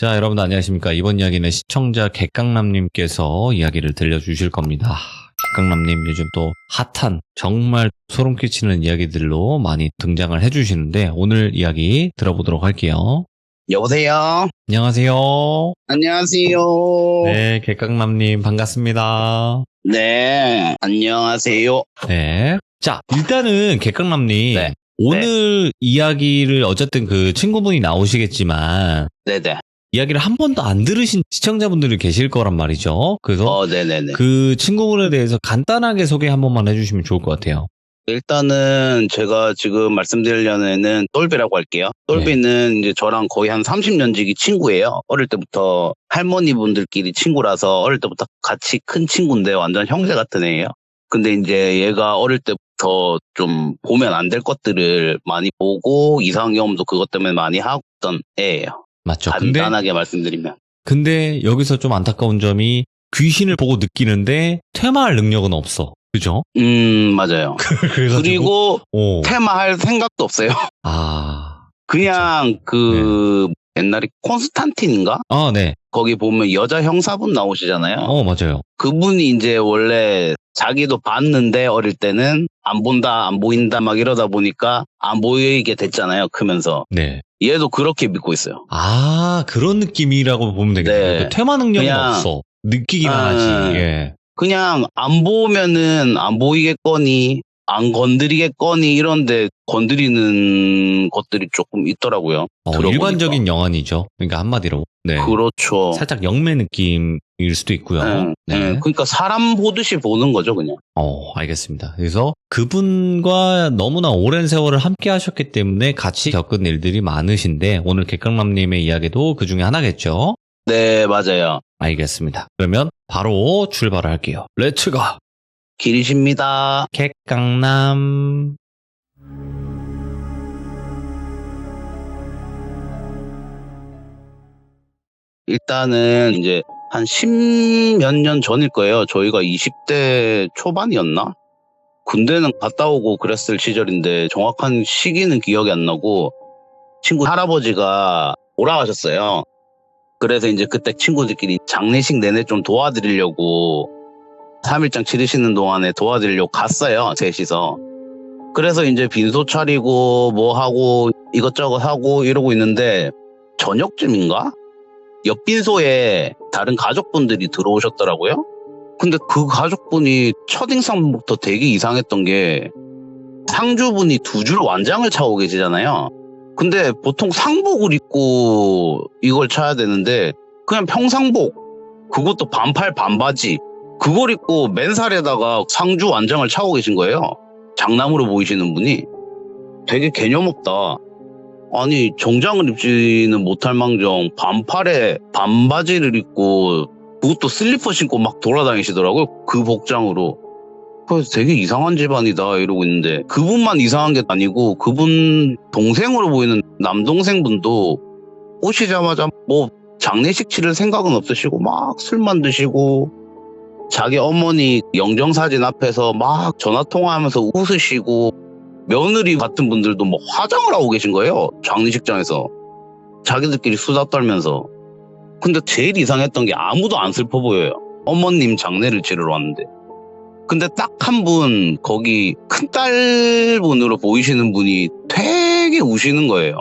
자, 여러분들 안녕하십니까. 이번 이야기는 시청자 객강남님께서 이야기를 들려주실 겁니다. 객강남님 요즘 또 핫한 정말 소름 끼치는 이야기들로 많이 등장을 해주시는데 오늘 이야기 들어보도록 할게요. 여보세요? 안녕하세요. 안녕하세요. 네, 객강남님 반갑습니다. 네, 안녕하세요. 네. 자, 일단은 객강남님. 네. 오늘 이야기를 어쨌든 그 친구분이 나오시겠지만 네네. 이야기를 한 번도 안 들으신 시청자분들이 계실 거란 말이죠. 그래서 네네네. 그 친구분에 대해서 간단하게 소개 한 번만 해주시면 좋을 것 같아요. 일단은 제가 지금 말씀드리려는 애는 똘비라고 할게요. 똘비는 이제 저랑 거의 한 30년 지기 친구예요. 어릴 때부터 할머니분들끼리 친구라서 어릴 때부터 같이 큰 친구인데 완전 형제 같은 애예요. 근데 이제 얘가 어릴 때부터 좀 보면 안 될 것들을 많이 보고 이상한 경험도 그것 때문에 많이 하고 있던 애예요. 맞죠. 간단하게 말씀드리면. 근데 여기서 좀 안타까운 점이 귀신을 보고 느끼는데 퇴마할 능력은 없어. 그죠? 맞아요. 그래가지고, 그리고 테마할 생각도 없어요. 그냥 옛날에 콘스탄틴인가? 네. 거기 보면 여자 형사분 나오시잖아요. 맞아요. 그분이 이제 원래 자기도 봤는데 어릴 때는 안 본다, 안 보인다 막 이러다 보니까 안 보이게 됐잖아요. 크면서. 네. 얘도 그렇게 믿고 있어요. 그런 느낌이라고 보면 되겠네요. 네. 퇴마 능력은 없어. 느끼기만 하지. 예. 그냥 안 보면은 안 보이겠거니 안 건드리겠거니 이런데 건드리는 것들이 조금 있더라고요. 일반적인 영안이죠. 그러니까 한마디로. 네. 그렇죠. 살짝 영매 느낌일 수도 있고요. 네. 그러니까 사람 보듯이 보는 거죠, 그냥. 알겠습니다. 그래서 그분과 너무나 오랜 세월을 함께 하셨기 때문에 같이 겪은 일들이 많으신데 오늘 객강남님의 이야기도 그 중에 하나겠죠? 네, 맞아요. 알겠습니다. 그러면 바로 출발을 할게요. 렛츠고! 길이십니다. 객강남. 일단은 이제 한 10몇 년 전일 거예요. 저희가 20대 초반이었나? 군대는 갔다 오고 그랬을 시절인데 정확한 시기는 기억이 안 나고 친구 할아버지가 돌아가셨어요. 그래서 이제 그때 친구들끼리 장례식 내내 좀 도와드리려고 3일장 치르시는 동안에 도와드리려고 갔어요. 셋이서. 그래서 이제 빈소 차리고 뭐 하고 이것저것 하고 이러고 있는데 저녁쯤인가? 옆 빈소에 다른 가족분들이 들어오셨더라고요. 근데 그 가족분이 첫인상부터 되게 이상했던 게 상주분이 두 줄 완장을 차고 계시잖아요. 근데 보통 상복을 입고 이걸 차야 되는데 그냥 평상복, 그것도 반팔 반바지, 그걸 입고 맨살에다가 상주 완장을 차고 계신 거예요. 장남으로 보이시는 분이. 되게 개념 없다. 아니 정장을 입지는 못할 망정 반팔에 반바지를 입고 그것도 슬리퍼 신고 막 돌아다니시더라고요. 그 복장으로. 그래서 되게 이상한 집안이다 이러고 있는데 그분만 이상한 게 아니고 그분 동생으로 보이는 남동생분도 오시자마자 뭐 장례식 치를 생각은 없으시고 막 술만 드시고 자기 어머니 영정사진 앞에서 막 전화통화하면서 웃으시고 며느리 같은 분들도 뭐 화장을 하고 계신 거예요. 장례식장에서. 자기들끼리 수다 떨면서. 근데 제일 이상했던 게 아무도 안 슬퍼 보여요. 어머님 장례를 치르러 왔는데. 근데 딱 한 분 거기 큰딸분으로 보이시는 분이 되게 우시는 거예요.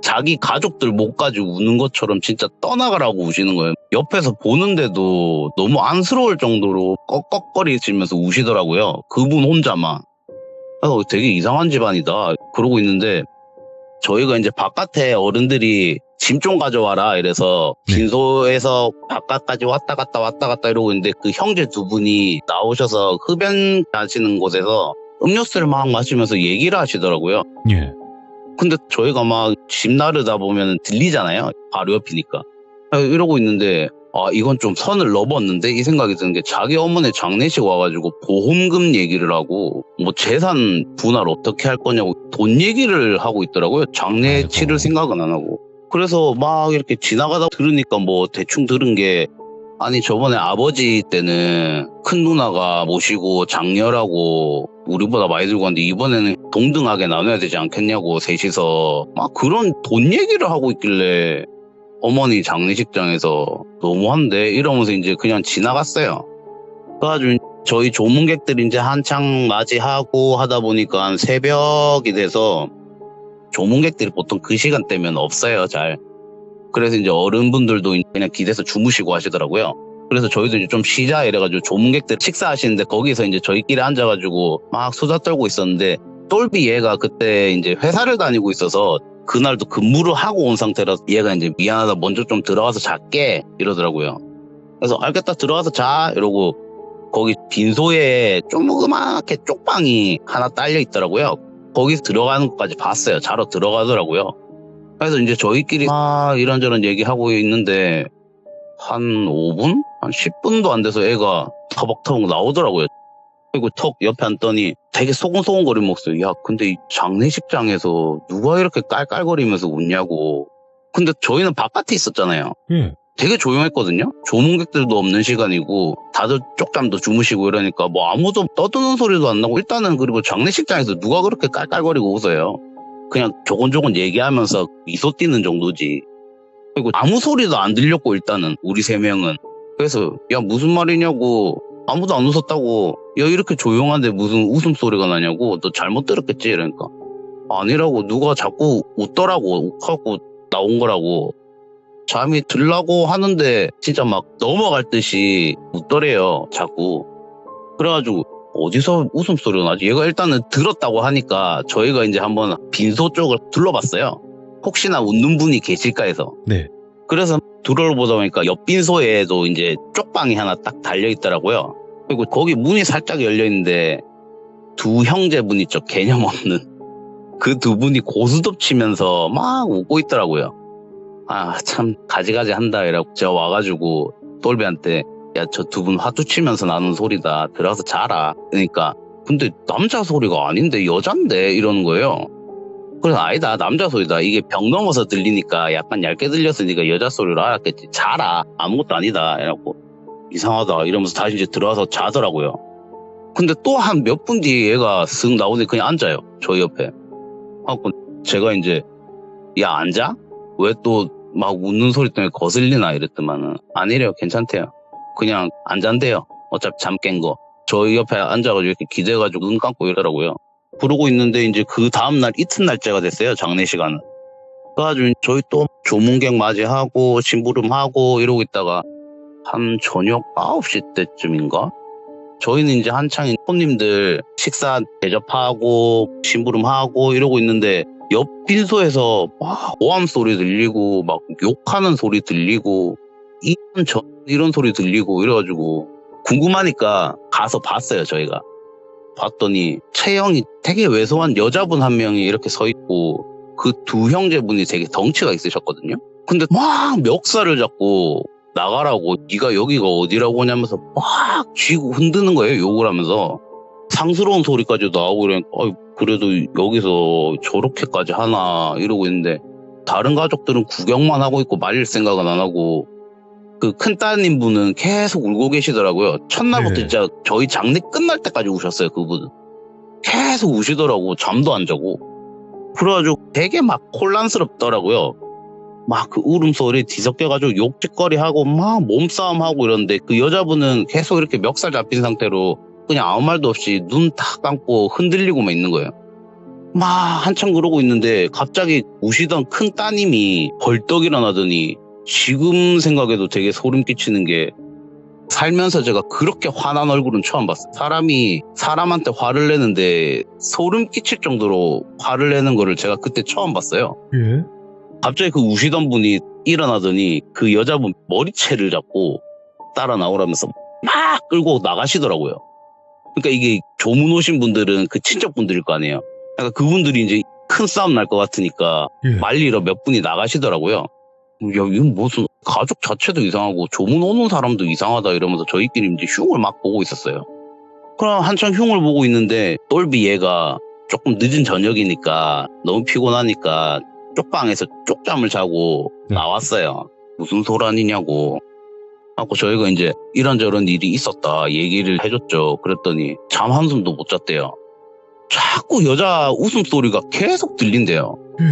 자기 가족들 목까지 우는 것처럼 진짜 떠나가라고 우시는 거예요. 옆에서 보는데도 너무 안쓰러울 정도로 꺽꺽거리시면서 우시더라고요. 그분 혼자만. 그래서 되게 이상한 집안이다 그러고 있는데 저희가 이제 바깥에 어른들이 짐 좀 가져와라 이래서 빈소에서 바깥까지 왔다 갔다 이러고 있는데 그 형제 두 분이 나오셔서 흡연 하시는 곳에서 음료수를 막 마시면서 얘기를 하시더라고요. 예. 근데 저희가 막 짐 나르다 보면 들리잖아요. 바로 옆이니까. 이러고 있는데 이건 좀 선을 넘었는데 이 생각이 드는 게 자기 어머니 장례식 와가지고 보험금 얘기를 하고 뭐 재산 분할 어떻게 할 거냐고 돈 얘기를 하고 있더라고요. 장례 치를 생각은 안 하고. 그래서 막 이렇게 지나가다 들으니까 뭐 대충 들은 게 아니 저번에 아버지 때는 큰 누나가 모시고 장녀라고 우리보다 많이 들고 왔는데 이번에는 동등하게 나눠야 되지 않겠냐고 셋이서 막 그런 돈 얘기를 하고 있길래 어머니 장례식장에서 너무한데 이러면서 이제 그냥 지나갔어요. 그래가지고 저희 조문객들이 이제 한창 맞이하고 하다 보니까 한 새벽이 돼서 조문객들이 보통 그 시간대면 없어요, 잘. 그래서 이제 어른분들도 그냥 기대서 주무시고 하시더라고요. 그래서 저희도 이제 좀 쉬자 이래가지고 조문객들 식사하시는데 거기서 이제 저희끼리 앉아가지고 막 수다 떨고 있었는데 똘비 얘가 그때 이제 회사를 다니고 있어서 그날도 근무를 하고 온 상태라서 얘가 이제 미안하다 먼저 좀 들어가서 잘게 이러더라고요. 그래서 알겠다 들어가서 자 이러고 거기 빈소에 조그맣게 쪽방이 하나 딸려 있더라고요. 거기서 들어가는 것까지 봤어요. 자러 들어가더라고요. 그래서 이제 저희끼리 이런저런 얘기하고 있는데 한 5분? 한 10분도 안 돼서 애가 터벅터벅 나오더라고요. 그리고 턱 옆에 앉더니 되게 소곤소곤거리는 목소리. 야, 근데 이 장례식장에서 누가 이렇게 깔깔거리면서 웃냐고. 근데 저희는 바깥에 있었잖아요. 되게 조용했거든요. 조문객들도 없는 시간이고 다들 쪽잠도 주무시고 이러니까 뭐 아무도 떠드는 소리도 안 나고 일단은 그리고 장례식장에서 누가 그렇게 깔깔거리고 웃어요. 그냥 조곤조곤 얘기하면서 미소 띄는 정도지. 그리고 아무 소리도 안 들렸고 일단은 우리 세 명은. 그래서 야 무슨 말이냐고. 아무도 안 웃었다고. 야 이렇게 조용한데 무슨 웃음소리가 나냐고. 너 잘못 들었겠지 이러니까. 아니라고. 누가 자꾸 웃더라고. 하고 나온 거라고. 잠이 들라고 하는데 진짜 막 넘어갈 듯이 웃더래요. 자꾸. 그래가지고 어디서 웃음소리가 나지? 얘가 일단은 들었다고 하니까 저희가 이제 한번 빈소 쪽을 둘러봤어요. 혹시나 웃는 분이 계실까 해서. 네. 그래서 둘러보다 보니까 옆 빈소에도 이제 쪽방이 하나 딱 달려있더라고요. 그리고 거기 문이 살짝 열려있는데 두 형제분 있죠. 개념 없는. 그 두 분이 고스톱 치면서 막 웃고 있더라고요. 아, 참 가지가지 한다 이라고 제가 와가지고 똘비한테 야, 저 두 분 화투 치면서 나는 소리다. 들어가서 자라. 그러니까 근데 남자 소리가 아닌데 여잔데 이러는 거예요. 그래서 아니다. 남자 소리다. 이게 벽 넘어서 들리니까 약간 얇게 들렸으니까 여자 소리로 알았겠지. 자라. 아무것도 아니다. 이래갖고 이상하다. 이러면서 다시 이제 들어가서 자더라고요. 근데 또 한 몇 분 뒤에 얘가 쓱 나오더니 그냥 앉아요. 저희 옆에. 하고 제가 이제 야 앉아? 왜 또 막 웃는 소리 때문에 거슬리나 이랬더만은 아니래요. 괜찮대요. 그냥 안 잔대요. 어차피 잠 깬 거. 저희 옆에 앉아가지고 이렇게 기대가지고 눈 감고 이러더라고요. 그러고 있는데 이제 그 다음날 이튿날째가 됐어요. 장례시간은. 그래가지고 저희 또 조문객 맞이하고 심부름하고 이러고 있다가 한 저녁 9시 때쯤인가? 저희는 이제 한창 손님들 식사 대접하고 심부름하고 이러고 있는데 옆 빈소에서 막 고함 소리 들리고 막 욕하는 소리 들리고 이런 소리 들리고 이래가지고 궁금하니까 가서 봤어요. 저희가 봤더니 체형이 되게 왜소한 여자분 한 명이 이렇게 서 있고 그 두 형제분이 되게 덩치가 있으셨거든요. 근데 막 멱살을 잡고 나가라고 네가 여기가 어디라고 하냐면서 막 쥐고 흔드는 거예요. 욕을 하면서 상스러운 소리까지 나오고 이러니까 그래도 여기서 저렇게까지 하나 이러고 있는데 다른 가족들은 구경만 하고 있고 말릴 생각은 안 하고 그 큰따님 분은 계속 울고 계시더라고요. 첫날부터 네. 진짜 저희 장례 끝날 때까지 우셨어요. 그분은 계속 우시더라고. 잠도 안 자고. 그래가지고 되게 막 혼란스럽더라고요. 막 그 울음소리 뒤섞여가지고 욕짓거리하고 막 몸싸움하고 이러는데 그 여자분은 계속 이렇게 멱살 잡힌 상태로 그냥 아무 말도 없이 눈 딱 감고 흔들리고만 있는 거예요. 막 한참 그러고 있는데 갑자기 우시던 큰 따님이 벌떡 일어나더니 지금 생각해도 되게 소름 끼치는 게 살면서 제가 그렇게 화난 얼굴은 처음 봤어요. 사람이 사람한테 화를 내는데 소름 끼칠 정도로 화를 내는 거를 제가 그때 처음 봤어요. 예. 갑자기 그 우시던 분이 일어나더니 그 여자분 머리채를 잡고 따라 나오라면서 막 끌고 나가시더라고요. 그러니까 이게 조문 오신 분들은 그 친척분들일 거 아니에요. 그러니까 그분들이 이제 큰 싸움 날 것 같으니까 예. 말리러 몇 분이 나가시더라고요. 야, 이건 무슨 가족 자체도 이상하고 조문 오는 사람도 이상하다 이러면서 저희끼리 이제 흉을 막 보고 있었어요. 그럼 한참 흉을 보고 있는데 똘비 얘가 조금 늦은 저녁이니까 너무 피곤하니까 쪽방에서 쪽잠을 자고 네. 나왔어요. 무슨 소란이냐고. 하고 저희가 이제 이런저런 일이 있었다 얘기를 해줬죠. 그랬더니 잠 한숨도 못 잤대요. 자꾸 여자 웃음소리가 계속 들린대요. 예.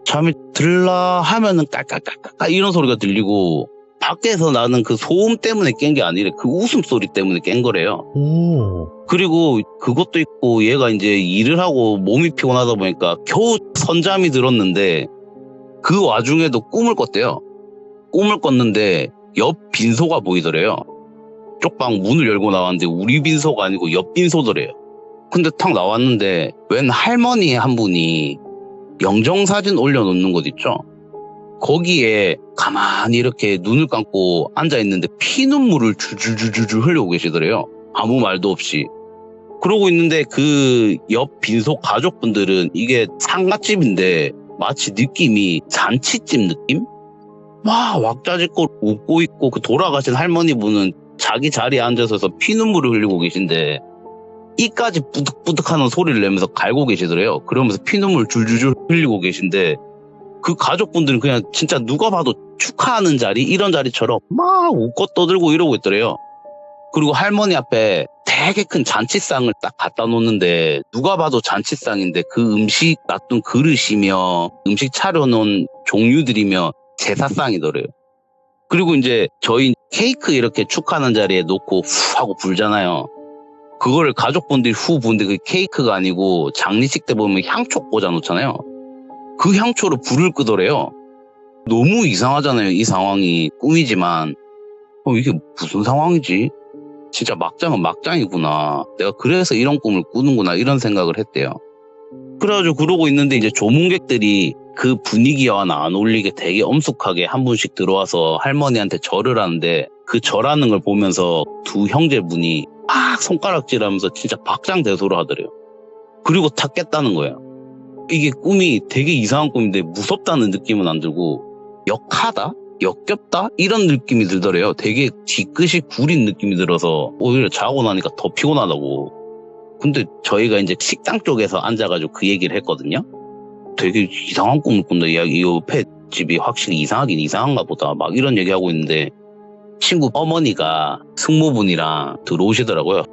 잠이 들라 하면은 깔깔깔깔 이런 소리가 들리고 밖에서 나는 그 소음 때문에 깬 게 아니래. 그 웃음소리 때문에 깬 거래요. 오. 그리고 그것도 있고 얘가 이제 일을 하고 몸이 피곤하다 보니까 겨우 선잠이 들었는데 그 와중에도 꿈을 꿨대요. 꿈을 꿨는데 옆 빈소가 보이더래요. 쪽방 문을 열고 나왔는데 우리 빈소가 아니고 옆 빈소더래요. 근데 탁 나왔는데 웬 할머니 한 분이 영정사진 올려놓는 곳 있죠? 거기에 가만히 이렇게 눈을 감고 앉아있는데 피눈물을 줄줄줄줄 흘리고 계시더래요. 아무 말도 없이. 그러고 있는데 그 옆 빈소 가족분들은 이게 상갓집인데 마치 느낌이 잔치집 느낌? 막 왁자지껄 웃고 있고 그 돌아가신 할머니 분은 자기 자리에 앉아서 피눈물을 흘리고 계신데 이까지 뿌득뿌득하는 소리를 내면서 갈고 계시더래요. 그러면서 피눈물 줄줄줄 흘리고 계신데 그 가족분들은 그냥 진짜 누가 봐도 축하하는 자리 이런 자리처럼 막 웃고 떠들고 이러고 있더래요. 그리고 할머니 앞에 되게 큰 잔치상을 딱 갖다 놓는데 누가 봐도 잔치상인데 그 음식 놔둔 그릇이며 음식 차려놓은 종류들이며 제사상이더래요. 그리고 이제 저희 케이크 이렇게 축하하는 자리에 놓고 후 하고 불잖아요. 그거를 가족분들이 후 부는데 그 케이크가 아니고 장례식 때 보면 향초 꽂아 놓잖아요. 그 향초로 불을 끄더래요. 너무 이상하잖아요. 이 상황이 꿈이지만 이게 무슨 상황이지? 진짜 막장은 막장이구나. 내가 그래서 이런 꿈을 꾸는구나 이런 생각을 했대요. 그래가지고 그러고 있는데 이제 조문객들이 그 분위기와는 안 어울리게 되게 엄숙하게 한 분씩 들어와서 할머니한테 절을 하는데 그 절하는 걸 보면서 두 형제분이 막 손가락질하면서 진짜 박장대소를 하더래요. 그리고 다 깼다는 거예요. 이게 꿈이 되게 이상한 꿈인데 무섭다는 느낌은 안 들고 역하다? 역겹다? 이런 느낌이 들더래요. 되게 뒤끝이 구린 느낌이 들어서 오히려 자고 나니까 더 피곤하다고. 근데 저희가 이제 식당 쪽에서 앉아가지고 그 얘기를 했거든요. 되게 이상한 꿈을 꾼다. 이 옆에 집이 확실히 이상하긴 이상한가 보다. 막 이런 얘기하고 있는데 친구 어머니가 승모분이랑 들어오시더라고요.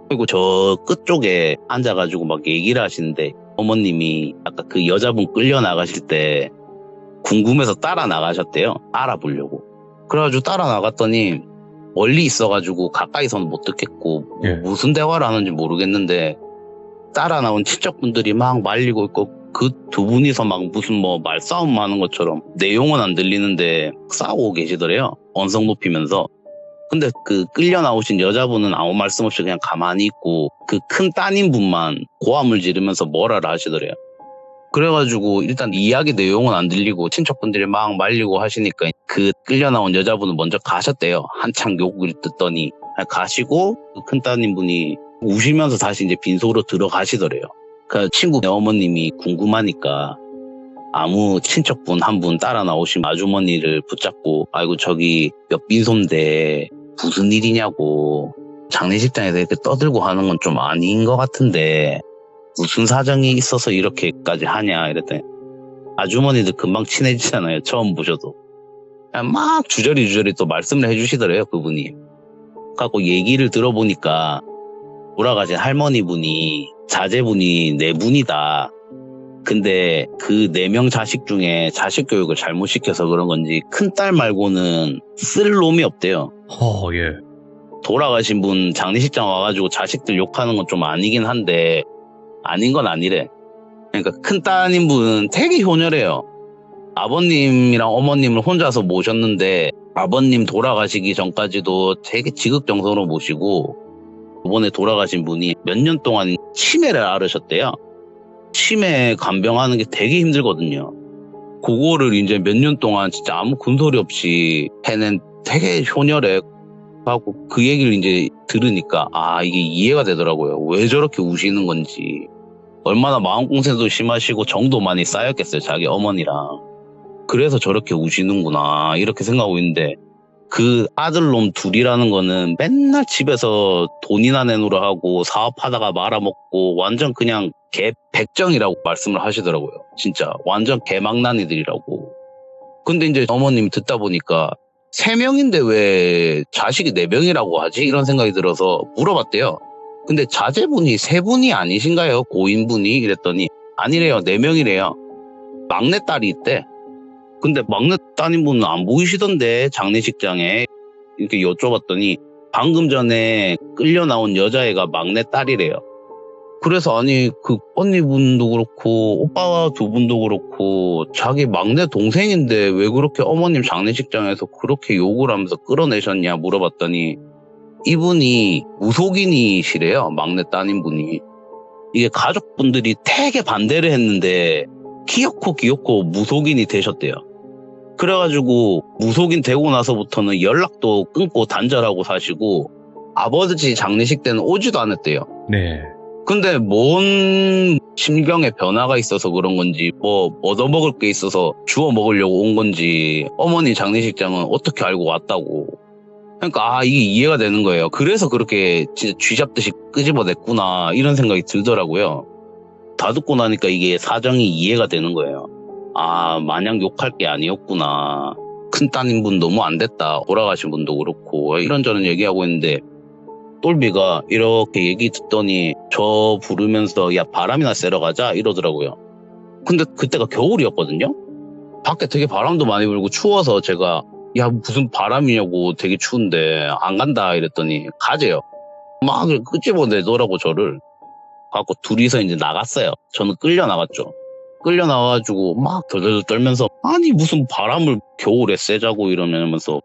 그리고 저 끝쪽에 앉아가지고 막 얘기를 하시는데 어머님이 아까 그 여자분 끌려 나가실 때 궁금해서 따라 나가셨대요. 알아보려고. 그래가지고 따라 나갔더니 멀리 있어가지고 가까이서는 못 듣겠고 무슨 대화를 하는지 모르겠는데 따라 나온 친척분들이 막 말리고 있고 그 두 분이서 막 무슨 뭐 말싸움 하는 것처럼 내용은 안 들리는데 싸우고 계시더래요. 언성 높이면서. 근데 그 끌려 나오신 여자분은 아무 말씀 없이 그냥 가만히 있고 그 큰 따님 분만 고함을 지르면서 뭐라를 하시더래요. 그래가지고 일단 이야기 내용은 안 들리고 친척분들이 막 말리고 하시니까 그 끌려 나온 여자분은 먼저 가셨대요. 한창 욕을 듣더니 가시고 그 큰 따님 분이 우시면서 다시 이제 빈소로 들어가시더래요. 그 친구 어머님이 궁금하니까 아무 친척분 한 분 따라 나오신 아주머니를 붙잡고 아이고 저기 몇 빈소인데 무슨 일이냐고 장례식장에서 이렇게 떠들고 하는 건 좀 아닌 것 같은데 무슨 사정이 있어서 이렇게까지 하냐 이랬더니 아주머니들 금방 친해지잖아요. 처음 보셔도. 막 주저리 또 말씀을 해주시더래요. 그분이. 갖고 얘기를 들어보니까 돌아가신 할머니분이 자제분이 4분이다. 근데 그 4명 자식 중에 자식 교육을 잘못 시켜서 그런 건지 큰딸 말고는 쓸 놈이 없대요. 예. 돌아가신 분 장례식장 와가지고 자식들 욕하는 건 좀 아니긴 한데 아닌 건 아니래. 그러니까 큰 따님 분은 되게 효녀래요. 아버님이랑 어머님을 혼자서 모셨는데 아버님 돌아가시기 전까지도 되게 지극정성으로 모시고 이번에 돌아가신 분이 몇 년 동안 치매를 앓으셨대요. 치매 간병하는 게 되게 힘들거든요. 그거를 이제 몇 년 동안 진짜 아무 군소리 없이 해낸 되게 효녀래. 하고 그 얘기를 이제 들으니까 이게 이해가 되더라고요. 왜 저렇게 우시는 건지. 얼마나 마음공세도 심하시고 정도 많이 쌓였겠어요. 자기 어머니랑. 그래서 저렇게 우시는구나 이렇게 생각하고 있는데 그 아들놈 둘이라는 거는 맨날 집에서 돈이나 내놓으라 하고 사업하다가 말아먹고 완전 그냥 개 백정이라고 말씀을 하시더라고요. 진짜 완전 개망나니들이라고. 근데 이제 어머님이 듣다 보니까 3명인데 왜 자식이 4명이라고 하지? 이런 생각이 들어서 물어봤대요. 근데 자제분이 3분이 아니신가요? 고인분이? 이랬더니 아니래요. 4명이래요. 막내딸이 있대. 근데 막내 따님분은 안 보이시던데 장례식장에. 이렇게 여쭤봤더니 방금 전에 끌려 나온 여자애가 막내딸이래요. 그래서 아니 그 언니분도 그렇고 오빠 두 분도 그렇고 자기 막내 동생인데 왜 그렇게 어머님 장례식장에서 그렇게 욕을 하면서 끌어내셨냐 물어봤더니 이분이 무속인이시래요. 막내 따님분이. 이게 가족분들이 되게 반대를 했는데 기어코 무속인이 되셨대요. 그래가지고 무속인 되고 나서부터는 연락도 끊고 단절하고 사시고 아버지 장례식 때는 오지도 않았대요. 네. 근데 뭔 심경의 변화가 있어서 그런 건지 뭐 얻어먹을 게 있어서 주워 먹으려고 온 건지 어머니 장례식장은 어떻게 알고 왔다고. 그러니까 이게 이해가 되는 거예요. 그래서 그렇게 진짜 쥐잡듯이 끄집어냈구나 이런 생각이 들더라고요. 다 듣고 나니까 이게 사정이 이해가 되는 거예요. 마냥 욕할 게 아니었구나. 큰 따님분 너무 안 됐다. 돌아가신 분도 그렇고 이런저런 얘기하고 있는데 똘비가 이렇게 얘기 듣더니 저 부르면서 야 바람이나 쐬러 가자 이러더라고요. 근데 그때가 겨울이었거든요. 밖에 되게 바람도 많이 불고 추워서 제가 야 무슨 바람이냐고 되게 추운데 안 간다 이랬더니 가재요. 막 끄집어내더라고 저를. 갖고 둘이서 이제 나갔어요. 저는 끌려 나갔죠. 끌려 나와가지고 막 덜덜 떨면서 아니 무슨 바람을 겨울에 쐬자고 이러면서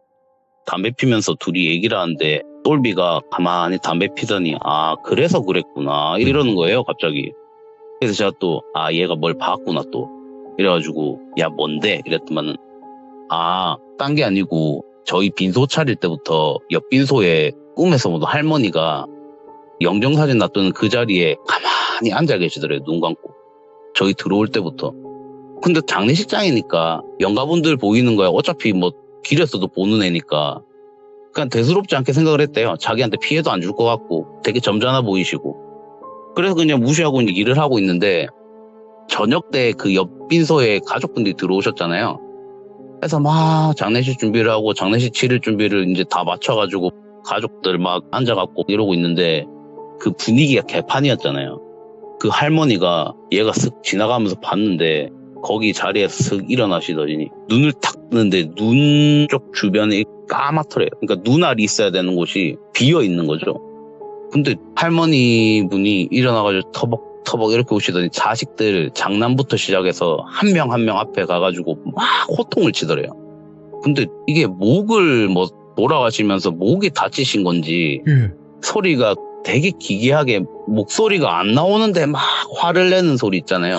담배 피면서 둘이 얘기를 하는데 똘비가 가만히 담배 피더니 그래서 그랬구나 이러는 거예요 갑자기. 그래서 제가 또 얘가 뭘 봤구나 또 이래가지고 야 뭔데 이랬더만은 딴 게 아니고 저희 빈소 차릴 때부터 옆 빈소에 꿈에서 모두 할머니가 영정사진 놔두는 그 자리에 가만히 앉아 계시더래요. 눈 감고. 저희 들어올 때부터. 근데 장례식장이니까 영가분들 보이는 거야. 어차피 뭐 길에서도 보는 애니까 그냥 대수롭지 않게 생각을 했대요. 자기한테 피해도 안 줄 것 같고 되게 점잖아 보이시고. 그래서 그냥 무시하고 이제 일을 하고 있는데 저녁 때 그 옆 빈소에 가족분들이 들어오셨잖아요. 그래서 막 장례식 준비를 하고 장례식 치를 준비를 이제 다 맞춰가지고 가족들 막 앉아갖고 이러고 있는데 그 분위기가 개판이었잖아요. 그 할머니가 얘가 쓱 지나가면서 봤는데 거기 자리에서 쓱 일어나시더니 눈을 탁 뜨는데 눈 쪽 주변이 까맣더래요. 그러니까 눈알이 있어야 되는 곳이 비어 있는 거죠. 근데 할머니 분이 일어나가지고 터벅터벅 이렇게 오시더니 자식들 장남부터 시작해서 한 명 한 명 앞에 가가지고 막 호통을 치더래요. 근데 이게 목을 뭐 돌아가시면서 목이 다치신 건지 소리가 되게 기괴하게 목소리가 안 나오는데 막 화를 내는 소리 있잖아요.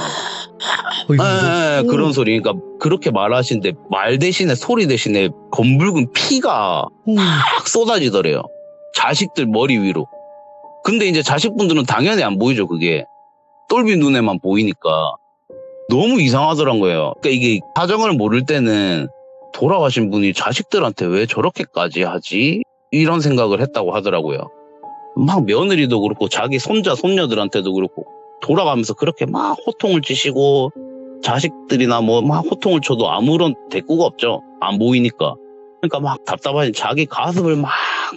그런 소리. 그러니까 그렇게 말하시는데 말 대신에 소리 대신에 검붉은 피가 막 쏟아지더래요. 자식들 머리 위로. 근데 이제 자식분들은 당연히 안 보이죠. 그게 똘비 눈에만 보이니까 너무 이상하더란 거예요. 그러니까 이게 사정을 모를 때는 돌아가신 분이 자식들한테 왜 저렇게까지 하지? 이런 생각을 했다고 하더라고요. 막 며느리도 그렇고 자기 손자 손녀들한테도 그렇고 돌아가면서 그렇게 막 호통을 치시고 자식들이나 뭐 막 호통을 쳐도 아무런 대꾸가 없죠. 안 보이니까. 그러니까 막 답답하니 자기 가슴을 막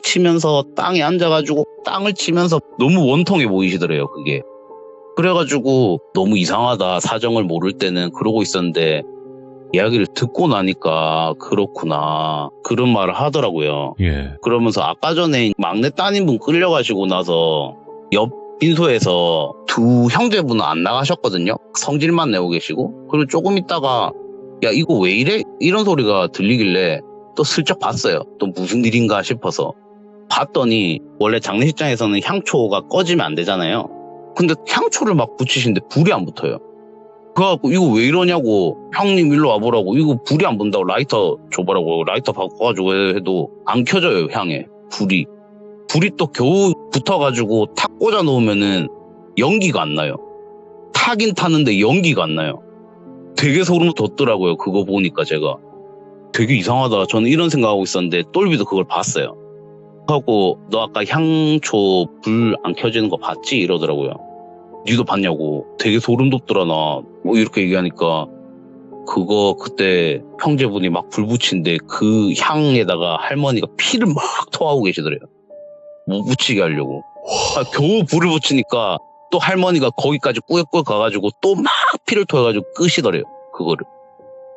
치면서 땅에 앉아가지고 땅을 치면서 너무 원통해 보이시더래요. 그게. 그래가지고 너무 이상하다. 사정을 모를 때는 그러고 있었는데 이야기를 듣고 나니까 그렇구나 그런 말을 하더라고요. 예. 그러면서 아까 전에 막내 따님분 끌려가시고 나서 옆 빈소에서 두 형제분은 안 나가셨거든요. 성질만 내고 계시고. 그리고 조금 있다가 야 이거 왜 이래? 이런 소리가 들리길래 또 슬쩍 봤어요. 또 무슨 일인가 싶어서 봤더니 원래 장례식장에서는 향초가 꺼지면 안 되잖아요. 근데 향초를 막 붙이시는데 불이 안 붙어요. 그래갖고 이거 왜 이러냐고 형님 일로 와보라고 이거 불이 안 붙는다고 라이터 줘보라고 라이터 바꿔가지고 해도 안 켜져요. 향에 불이 또 겨우 붙어가지고 탁 꽂아 놓으면은 연기가 안 나요. 타긴 타는데 연기가 안 나요. 되게 소름 돋더라고요. 그거 보니까 제가 되게 이상하다. 저는 이런 생각하고 있었는데 똘비도 그걸 봤어요. 하고 너 아까 향초 불 안 켜지는 거 봤지? 이러더라고요. 니도 봤냐고. 되게 소름 돋더라 나. 뭐 이렇게 얘기하니까 그거 그때 형제분이 막 불 붙인데 그 향에다가 할머니가 피를 막 토하고 계시더래요. 못 붙이게 하려고. 겨우 불을 붙이니까 또 할머니가 거기까지 꾸역꾸역 가가지고 또 막 피를 토해가지고 끄시더래요. 그거를.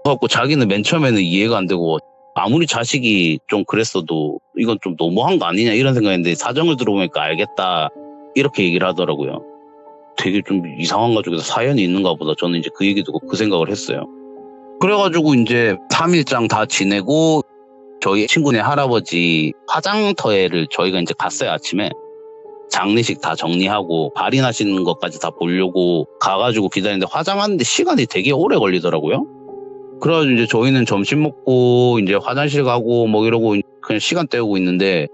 그래갖고 자기는 맨 처음에는 이해가 안 되고 아무리 자식이 좀 그랬어도 이건 좀 너무한 거 아니냐 이런 생각했는데 사정을 들어보니까 알겠다 이렇게 얘기를 하더라고요. 되게 좀 이상한 가족에서 사연이 있는가 보다. 저는 이제 그 얘기 듣고 그 생각을 했어요. 그래가지고 이제 3일장 다 지내고 저희 친구네 할아버지 화장터에를 저희가 이제 갔어요. 아침에 장례식 다 정리하고 발인하시는 것까지 다 보려고 가가지고 기다리는데 화장하는데 시간이 되게 오래 걸리더라고요. 그래가지고 이제 저희는 점심 먹고 이제 화장실 가고 뭐 이러고 그냥 시간 때우고 있는데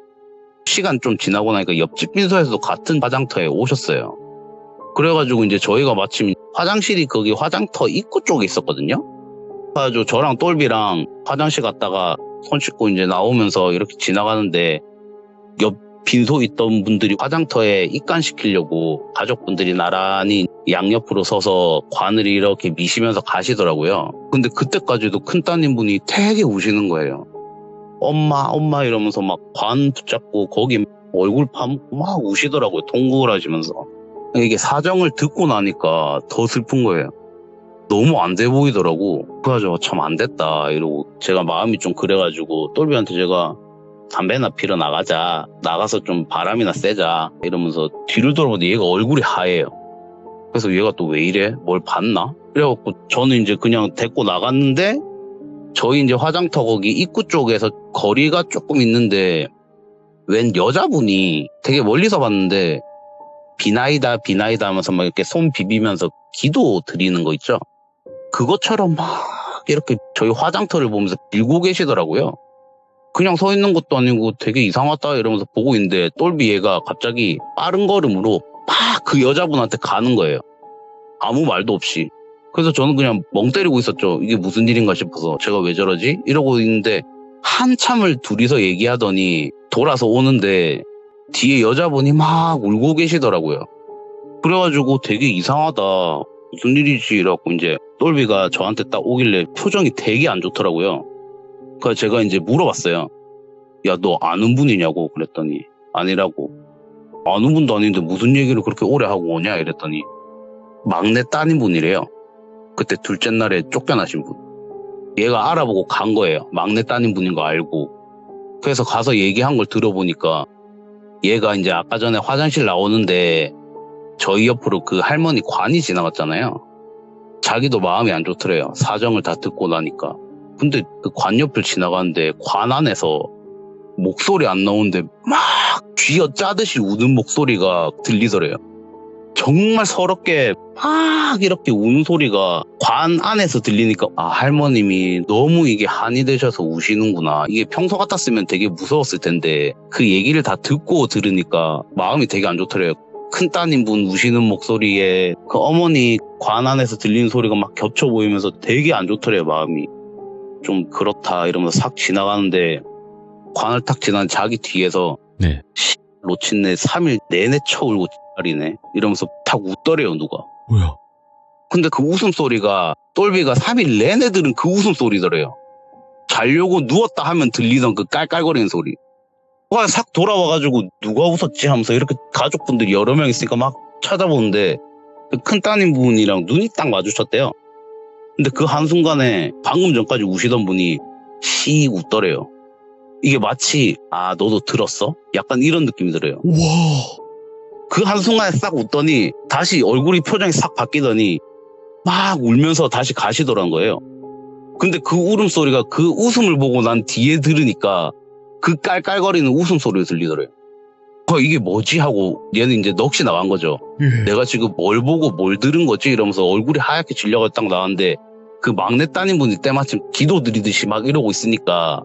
시간 좀 지나고 나니까 옆집 빈소에서도 같은 화장터에 오셨어요. 그래가지고 이제 저희가 마침 화장실이 거기 화장터 입구 쪽에 있었거든요. 그래가지고 저랑 똘비랑 화장실 갔다가 손 씻고 이제 나오면서 이렇게 지나가는데 옆 빈소 있던 분들이 화장터에 입관시키려고 가족분들이 나란히 양옆으로 서서 관을 이렇게 미시면서 가시더라고요. 근데 그때까지도 큰 따님분이 되게 우시는 거예요. 엄마 엄마 이러면서 막 관 붙잡고 거기 얼굴 파묻고 막 우시더라고요. 통곡을 하시면서. 이게 사정을 듣고 나니까 더 슬픈 거예요. 너무 안 돼 보이더라고. 그래가지고 참 안 됐다 이러고 제가 마음이 좀 그래가지고 똘비한테 제가 담배나 피러 나가자. 나가서 좀 바람이나 쐬자. 이러면서 뒤를 돌아보는데 얘가 얼굴이 하얘요. 그래서 얘가 또 왜 이래? 뭘 봤나? 그래갖고 저는 이제 그냥 데리고 나갔는데 저희 이제 화장터 거기 입구 쪽에서 거리가 조금 있는데 웬 여자분이 되게 멀리서 봤는데 비나이다 비나이다 하면서 막 이렇게 손 비비면서 기도 드리는 거 있죠? 그것처럼 막 이렇게 저희 화장터를 보면서 빌고 계시더라고요. 그냥 서 있는 것도 아니고 되게 이상하다 이러면서 보고 있는데 똘비 얘가 갑자기 빠른 걸음으로 막 그 여자분한테 가는 거예요. 아무 말도 없이. 그래서 저는 그냥 멍 때리고 있었죠. 이게 무슨 일인가 싶어서 제가 왜 저러지? 이러고 있는데 한참을 둘이서 얘기하더니 돌아서 오는데 뒤에 여자분이 막 울고 계시더라고요. 그래가지고 되게 이상하다. 무슨 일이지? 이래갖고 이제 똘비가 저한테 딱 오길래 표정이 되게 안 좋더라고요. 그래서 제가 이제 물어봤어요. 야, 너 아는 분이냐고 그랬더니 아니라고. 아는 분도 아닌데 무슨 얘기를 그렇게 오래 하고 오냐 이랬더니 막내 따님 분이래요. 그때 둘째 날에 쫓겨나신 분. 얘가 알아보고 간 거예요. 막내 따님 분인 거 알고. 그래서 가서 얘기한 걸 들어보니까 얘가 이제 아까 전에 화장실 나오는데 저희 옆으로 그 할머니 관이 지나갔잖아요. 자기도 마음이 안 좋더래요. 사정을 다 듣고 나니까. 근데 그 관 옆을 지나가는데 관 안에서 목소리 안 나오는데 막 쥐어 짜듯이 우는 목소리가 들리더래요. 정말 서럽게 막 이렇게 우는 소리가 관 안에서 들리니까 아, 할머님이 너무 이게 한이 되셔서 우시는구나. 이게 평소 같았으면 되게 무서웠을 텐데 그 얘기를 다 듣고 들으니까 마음이 되게 안 좋더래요. 큰 따님분 우시는 목소리에 그 어머니 관 안에서 들리는 소리가 막 겹쳐 보이면서 되게 안 좋더래요. 마음이. 좀 그렇다 이러면서 싹 지나가는데 관을 탁 지나는 자기 뒤에서 네. 놓친네 3일 내내 쳐울고 지랄이네 이러면서 탁 웃더래요. 누가. 뭐야? 근데 그 웃음소리가 똘비가 3일 내내 들은 그 웃음소리더래요. 자려고 누웠다 하면 들리던 그 깔깔거리는 소리. 누가 싹 돌아와가지고 누가 웃었지 하면서 이렇게 가족분들이 여러 명 있으니까 막 찾아보는데 그 큰 따님 분이랑 눈이 딱 마주쳤대요. 근데 그 한순간에 방금 전까지 우시던 분이 씩 웃더래요. 이게 마치 아 너도 들었어? 약간 이런 느낌이 들어요. 와. 그 한순간에 싹 웃더니 다시 얼굴이 표정이 싹 바뀌더니 막 울면서 다시 가시더란 거예요. 근데 그 울음소리가 그 웃음을 보고 난 뒤에 들으니까 그 깔깔거리는 웃음소리가 들리더래요. 이게 뭐지 하고 얘는 이제 넋이 나간 거죠. 예. 내가 지금 뭘 보고 뭘 들은 거지 이러면서 얼굴이 하얗게 질려가 딱 나왔는데 그 막내 따님분이 때마침 기도 드리듯이 막 이러고 있으니까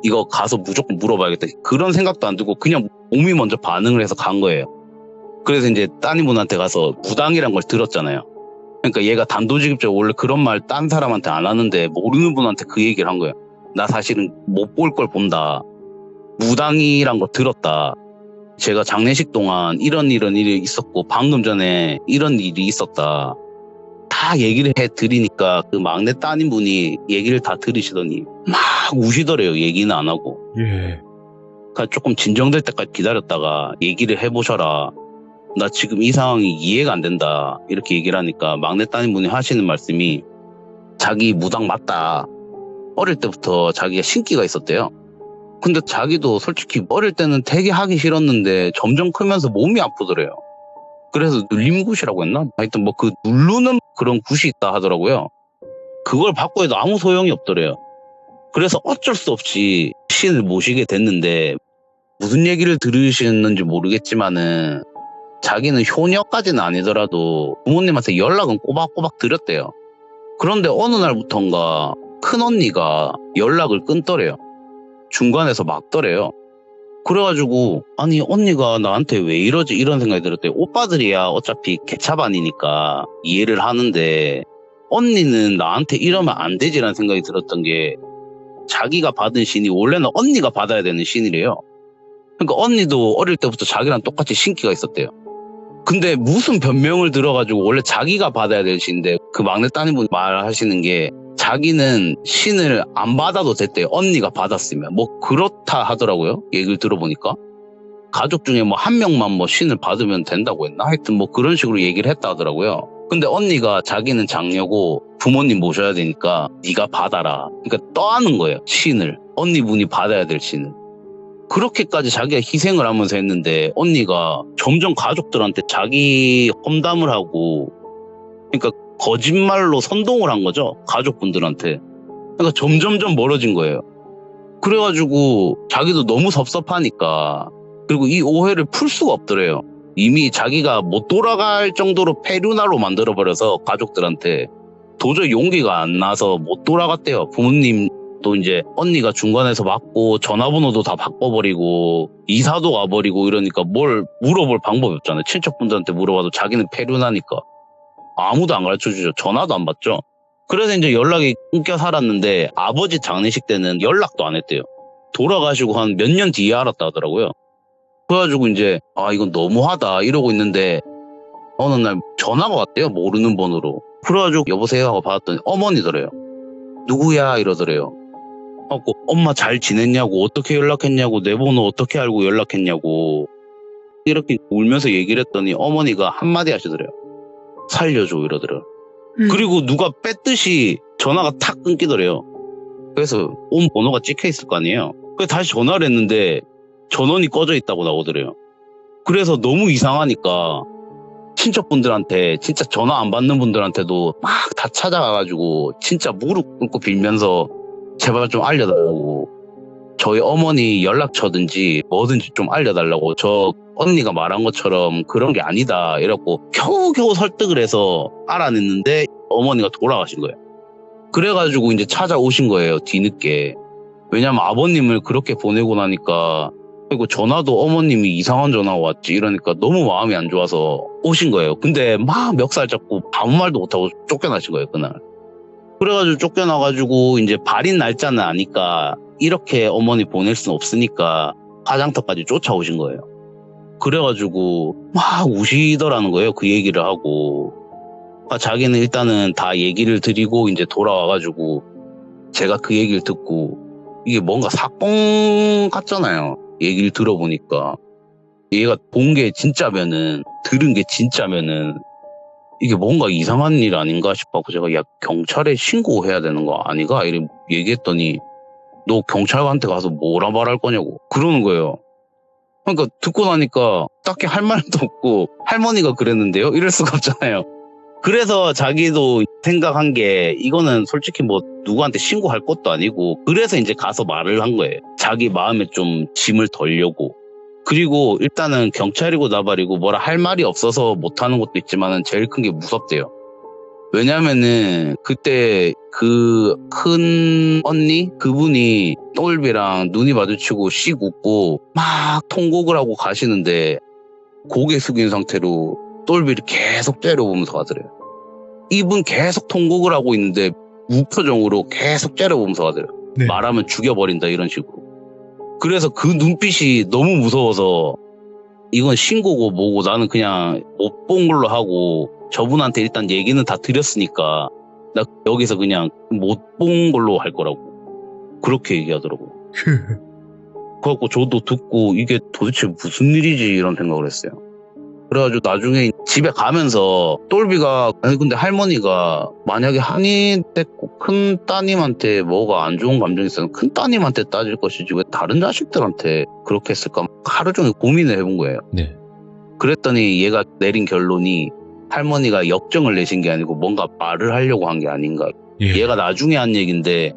이거 가서 무조건 물어봐야겠다. 그런 생각도 안 들고 그냥 몸이 먼저 반응을 해서 간 거예요. 그래서 이제 따님분한테 가서 무당이란 걸 들었잖아요. 그러니까 얘가 단도직입적으로 원래 그런 말 딴 사람한테 안 하는데 모르는 분한테 그 얘기를 한 거예요. 나 사실은 못 볼 걸 본다. 무당이란 걸 들었다. 제가 장례식 동안 이런 일이 있었고 방금 전에 이런 일이 있었다. 다 얘기를 해드리니까 그 막내 따님분이 얘기를 다 들으시더니 막 우시더래요. 얘기는 안 하고. 예. 그러니까 조금 진정될 때까지 기다렸다가 얘기를 해보셔라. 나 지금 이 상황이 이해가 안 된다. 이렇게 얘기를 하니까 막내 따님분이 하시는 말씀이 자기 무당 맞다. 어릴 때부터 자기가 신기가 있었대요. 근데 자기도 솔직히 어릴 때는 되게 하기 싫었는데 점점 크면서 몸이 아프더래요. 그래서 눌림굿이라고 했나? 하여튼 뭐 그 누르는 그런 굿이 있다 하더라고요. 그걸 받고 해도 아무 소용이 없더래요. 그래서 어쩔 수 없이 신을 모시게 됐는데 무슨 얘기를 들으셨는지 모르겠지만은 자기는 효녀까지는 아니더라도 부모님한테 연락은 꼬박꼬박 드렸대요. 그런데 어느 날부턴가 큰언니가 연락을 끊더래요. 중간에서 막더래요. 그래가지고 아니 언니가 나한테 왜 이러지 이런 생각이 들었대요. 오빠들이야 어차피 개차반이니까 이해를 하는데 언니는 나한테 이러면 안 되지라는 생각이 들었던 게 자기가 받은 신이 원래는 언니가 받아야 되는 신이래요. 그러니까 언니도 어릴 때부터 자기랑 똑같이 신기가 있었대요. 근데 무슨 변명을 들어가지고 원래 자기가 받아야 될 신인데 그 막내 따님분 말하시는 게 자기는 신을 안 받아도 됐대요. 언니가 받았으면. 뭐 그렇다 하더라고요. 얘기를 들어보니까. 가족 중에 뭐 한 명만 뭐 신을 받으면 된다고 했나? 하여튼 뭐 그런 식으로 얘기를 했다 하더라고요. 근데 언니가 자기는 장녀고 부모님 모셔야 되니까 네가 받아라. 그러니까 떠안은 거예요. 신을. 언니분이 받아야 될 신을. 그렇게까지 자기가 희생을 하면서 했는데 언니가 점점 가족들한테 자기 험담을 하고 그러니까 거짓말로 선동을 한 거죠. 가족분들한테. 그러니까 점점점 멀어진 거예요. 그래가지고 자기도 너무 섭섭하니까 그리고 이 오해를 풀 수가 없더래요. 이미 자기가 못 돌아갈 정도로 페루나로 만들어버려서 가족들한테 도저히 용기가 안 나서 못 돌아갔대요. 부모님도 이제 언니가 중간에서 막고 전화번호도 다 바꿔버리고 이사도 와버리고 이러니까 뭘 물어볼 방법이 없잖아요. 친척분들한테 물어봐도 자기는 페루나니까. 아무도 안 가르쳐주죠. 전화도 안 받죠. 그래서 이제 연락이 끊겨 살았는데 아버지 장례식 때는 연락도 안 했대요. 돌아가시고 한 몇 년 뒤에 알았다 하더라고요. 그래가지고 이제 이건 너무하다 이러고 있는데 어느 날 전화가 왔대요. 모르는 번호로. 그래가지고 여보세요 하고 받았더니 어머니더래요. 누구야 이러더래요. 하고 엄마 잘 지냈냐고 어떻게 연락했냐고 내 번호 어떻게 알고 연락했냐고 이렇게 울면서 얘기를 했더니 어머니가 한마디 하시더래요. 살려줘 이러더래요. 그리고 누가 뺐듯이 전화가 탁 끊기더래요. 그래서 온 번호가 찍혀 있을 거 아니에요. 그래서 다시 전화를 했는데 전원이 꺼져 있다고 나오더래요. 그래서 너무 이상하니까 친척분들한테 진짜 전화 안 받는 분들한테도 막 다 찾아가가지고 진짜 무릎 꿇고 빌면서 제발 좀 알려달라고 저희 어머니 연락처든지 뭐든지 좀 알려달라고 저 언니가 말한 것처럼 그런 게 아니다 이래갖고 겨우겨우 설득을 해서 알아냈는데 어머니가 돌아가신 거예요. 그래가지고 이제 찾아오신 거예요. 뒤늦게. 왜냐면 아버님을 그렇게 보내고 나니까 그리고 전화도 어머님이 이상한 전화가 왔지 이러니까 너무 마음이 안 좋아서 오신 거예요. 근데 막 멱살 잡고 아무 말도 못하고 쫓겨나신 거예요. 그날. 그래가지고 쫓겨나가지고 이제 발인 날짜는 아니까 이렇게 어머니 보낼 수는 없으니까 화장터까지 쫓아오신 거예요. 그래가지고 막 우시더라는 거예요. 그 얘기를 하고. 자기는 일단은 다 얘기를 드리고 이제 돌아와가지고 제가 그 얘기를 듣고 이게 뭔가 사건 같잖아요. 얘기를 들어보니까 얘가 본 게 진짜면은 들은 게 진짜면은 이게 뭔가 이상한 일 아닌가 싶어서 제가 야 경찰에 신고해야 되는 거 아니가? 이렇게 얘기했더니 너 경찰한테 가서 뭐라 말할 거냐고 그러는 거예요. 그러니까 듣고 나니까 딱히 할 말도 없고 할머니가 그랬는데요? 이럴 수가 없잖아요. 그래서 자기도 생각한 게 이거는 솔직히 뭐 누구한테 신고할 것도 아니고 그래서 이제 가서 말을 한 거예요. 자기 마음에 좀 짐을 덜려고. 그리고 일단은 경찰이고 나발이고 뭐라 할 말이 없어서 못하는 것도 있지만은 제일 큰 게 무섭대요. 왜냐면은 그때 그 큰 언니 그분이 똘비랑 눈이 마주치고 씩 웃고 막 통곡을 하고 가시는데 고개 숙인 상태로 똘비를 계속 째려보면서 가더래요. 이분 계속 통곡을 하고 있는데 무표정으로 계속 째려보면서 가더래요. 네. 말하면 죽여버린다 이런 식으로. 그래서 그 눈빛이 너무 무서워서 이건 신고고 뭐고 나는 그냥 못 본 걸로 하고 저분한테 일단 얘기는 다 드렸으니까 나 여기서 그냥 못 본 걸로 할 거라고 그렇게 얘기하더라고. 그래갖고 저도 듣고 이게 도대체 무슨 일이지 이런 생각을 했어요. 그래가지고 나중에 집에 가면서 똘비가 아니 근데 할머니가 만약에 한이 됐고 큰 따님한테 뭐가 안 좋은 감정이 있으면 큰 따님한테 따질 것이지 왜 다른 자식들한테 그렇게 했을까 하루 종일 고민을 해본 거예요. 네. 그랬더니 얘가 내린 결론이 할머니가 역정을 내신 게 아니고 뭔가 말을 하려고 한 게 아닌가. 예. 얘가 나중에 한 얘기인데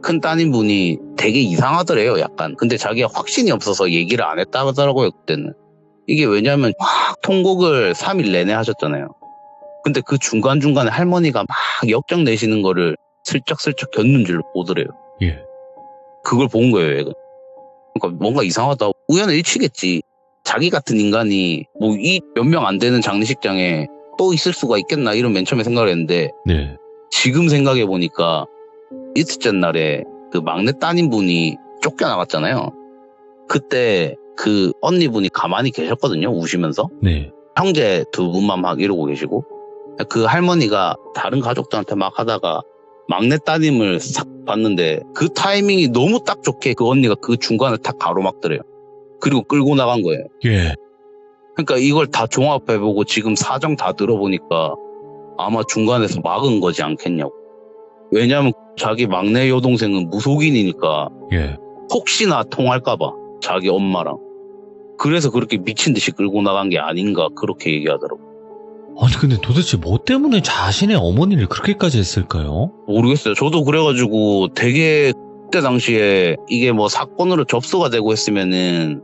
큰 따님분이 되게 이상하더래요 약간. 근데 자기가 확신이 없어서 얘기를 안 했다 하더라고요 그때는. 이게 왜냐면 막 통곡을 3일 내내 하셨잖아요. 근데 그 중간중간에 할머니가 막 역정 내시는 거를 슬쩍슬쩍 겪는 줄로 보더래요. 예. 그걸 본 거예요 얘가. 그러니까 뭔가 이상하다. 우연의 일치겠지. 자기 같은 인간이 뭐 이 몇 명 안 되는 장례식장에 또 있을 수가 있겠나 이런 맨 처음에 생각을 했는데 네. 지금 생각해 보니까 이틀째 날에 그 막내 따님분이 쫓겨나갔잖아요. 그때 그 언니분이 가만히 계셨거든요. 우시면서. 네. 형제 두 분만 막 이러고 계시고 그 할머니가 다른 가족들한테 막 하다가 막내 따님을 싹 봤는데 그 타이밍이 너무 딱 좋게 그 언니가 그 중간을 탁 가로막더래요. 그리고 끌고 나간 거예요. 예. 그러니까 이걸 다 종합해보고 지금 사정 다 들어보니까 아마 중간에서 막은 거지 않겠냐고. 왜냐하면 자기 막내 여동생은 무속인이니까 예. 혹시나 통할까봐 자기 엄마랑. 그래서 그렇게 미친 듯이 끌고 나간 게 아닌가 그렇게 얘기하더라고. 아니 근데 도대체 뭐 때문에 자신의 어머니를 그렇게까지 했을까요? 모르겠어요. 저도 그래가지고 되게 그때 당시에 이게 뭐 사건으로 접수가 되고 했으면은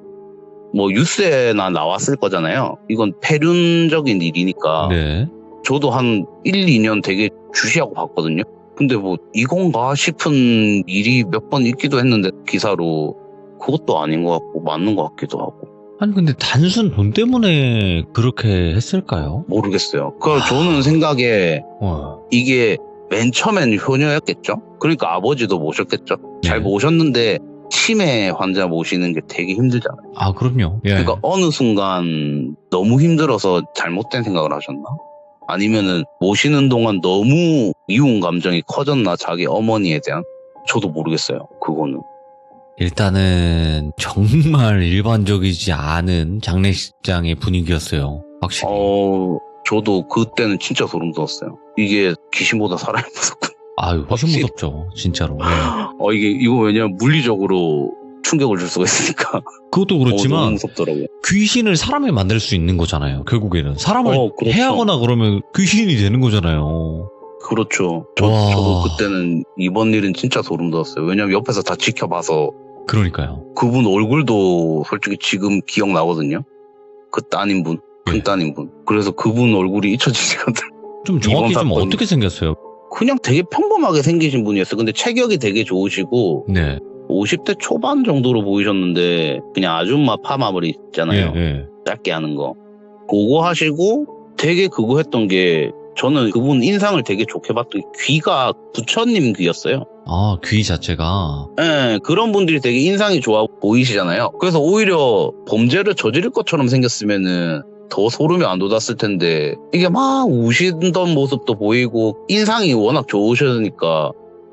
뭐 뉴스에나 나왔을 거잖아요. 이건 폐륜적인 일이니까. 네. 저도 한 1, 2년 되게 주시하고 봤거든요. 근데 뭐 이건가 싶은 일이 몇 번 있기도 했는데 기사로 그것도 아닌 것 같고 맞는 것 같기도 하고. 아니 근데 단순 돈 때문에 그렇게 했을까요? 모르겠어요. 그 저는 생각에 이게 맨 처음엔 효녀였겠죠? 그러니까 아버지도 모셨겠죠? 잘 네. 모셨는데 치매 환자 모시는 게 되게 힘들잖아요. 아 그럼요. 예. 그러니까 어느 순간 너무 힘들어서 잘못된 생각을 하셨나? 아니면은 모시는 동안 너무 미운 감정이 커졌나 자기 어머니에 대한? 저도 모르겠어요. 그거는. 일단은 정말 일반적이지 않은 장례식장의 분위기였어요. 확실히. 저도 그때는 진짜 소름 돋았어요. 이게 귀신보다 사람이 무섭군. 아유, 훨씬 확실히. 무섭죠. 진짜로. 예. 이거 왜냐면 물리적으로 충격을 줄 수가 있으니까. 그것도 너무 그렇지만 무섭더라고요. 귀신을 사람에 만들 수 있는 거잖아요. 결국에는 사람을 그렇죠. 해하거나 그러면 귀신이 되는 거잖아요. 그렇죠. 와. 저도 그때는 이번 일은 진짜 소름 돋았어요. 왜냐면 옆에서 다 지켜봐서 그러니까요. 그분 얼굴도 솔직히 지금 기억나거든요. 그 따님분, 큰 네. 따님분. 그래서 그분 얼굴이 잊혀지지가 않아요. 좀 정확히 이번 좀 사건. 어떻게 생겼어요? 그냥 되게 평범하게 생기신 분이었어요. 근데 체격이 되게 좋으시고 네. 50대 초반 정도로 보이셨는데 그냥 아줌마 파마머리 있잖아요. 예. 짧게 하는 거. 그거 하시고 되게 그거 했던 게 저는 그분 인상을 되게 좋게 봤던 게 귀가 부처님 귀였어요. 아, 귀 자체가. 예, 그런 분들이 되게 인상이 좋아 보이시잖아요. 그래서 오히려 범죄를 저지를 것처럼 생겼으면은 더 소름이 안 돋았을 텐데 이게 막 우시던 모습도 보이고 인상이 워낙 좋으셨으니까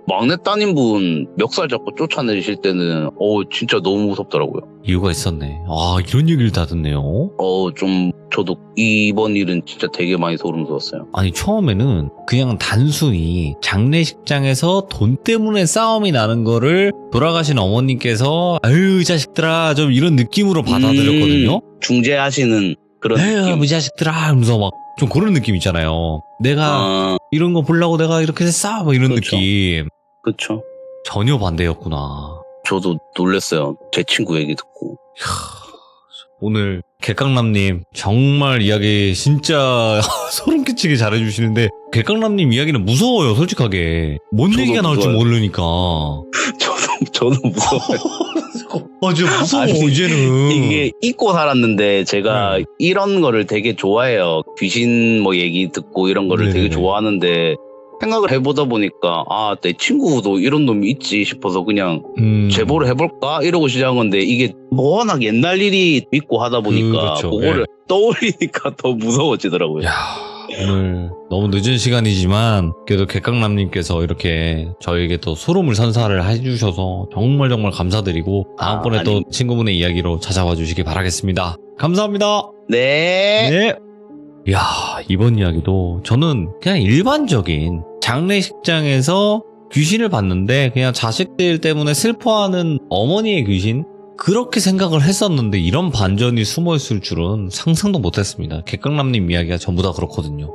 막내 따님분 멱살 잡고 쫓아내실 때는 진짜 너무 무섭더라고요. 이유가 있었네. 아, 이런 얘기를 다 듣네요. 좀 저도 이번 일은 진짜 되게 많이 소름 돋았어요. 아니, 처음에는 그냥 단순히 장례식장에서 돈 때문에 싸움이 나는 거를 돌아가신 어머님께서 아유, 이 자식들아, 좀 이런 느낌으로 받아들였거든요. 중재하시는 그런 에휴, 느낌. 이 자식들아, 하면서 막 좀 그런 느낌 있잖아요. 내가 이런 거 보려고 내가 이렇게 했어? 뭐 이런 그렇죠. 느낌. 그렇죠. 전혀 반대였구나. 저도 놀랐어요. 제 친구 얘기 듣고. 오늘 객강남님 정말 이야기 진짜 소름 끼치게 잘해주시는데 객강남님 이야기는 무서워요. 솔직하게 뭔 저도 얘기가 나올지 무서워요. 모르니까. 저도 무서워요. 진짜 무서워. 아니, 이제는 이게 잊고 살았는데 제가 네. 이런 거를 되게 좋아해요. 귀신 뭐 얘기 듣고 이런 거를 네네네. 되게 좋아하는데 생각을 해보다 보니까 내 친구도 이런 놈이 있지 싶어서 그냥 제보를 해볼까 이러고 시작한 건데 이게 워낙 옛날 일이 믿고 하다 보니까 그렇죠. 그거를 떠올리니까 더 무서워지더라고요. 야, 오늘 너무 늦은 시간이지만 그래도 객강남님께서 이렇게 저에게 또 소름을 선사를 해주셔서 정말 감사드리고 다음번에 또 친구분의 이야기로 찾아와 주시기 바라겠습니다. 감사합니다. 네. 네. 이야, 이번 이야기도 저는 그냥 일반적인 장례식장에서 귀신을 봤는데 그냥 자식들 때문에 슬퍼하는 어머니의 귀신? 그렇게 생각을 했었는데 이런 반전이 숨어있을 줄은 상상도 못했습니다. 객강남님 이야기가 전부 다 그렇거든요.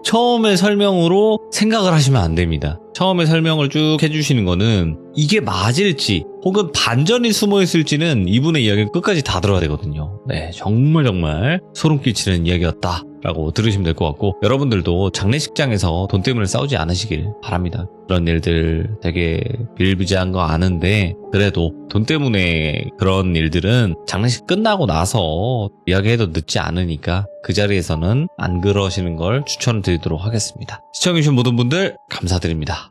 처음에 설명으로 생각을 하시면 안 됩니다. 처음에 설명을 쭉 해주시는 거는 이게 맞을지 혹은 반전이 숨어있을지는 이분의 이야기를 끝까지 다 들어야 되거든요. 네, 정말 소름 끼치는 이야기였다 라고 들으시면 될 것 같고, 여러분들도 장례식장에서 돈 때문에 싸우지 않으시길 바랍니다. 그런 일들 되게 비일비재한 거 아는데 그래도 돈 때문에 그런 일들은 장례식 끝나고 나서 이야기해도 늦지 않으니까 그 자리에서는 안 그러시는 걸 추천드리도록 하겠습니다. 시청해주신 모든 분들 감사드립니다.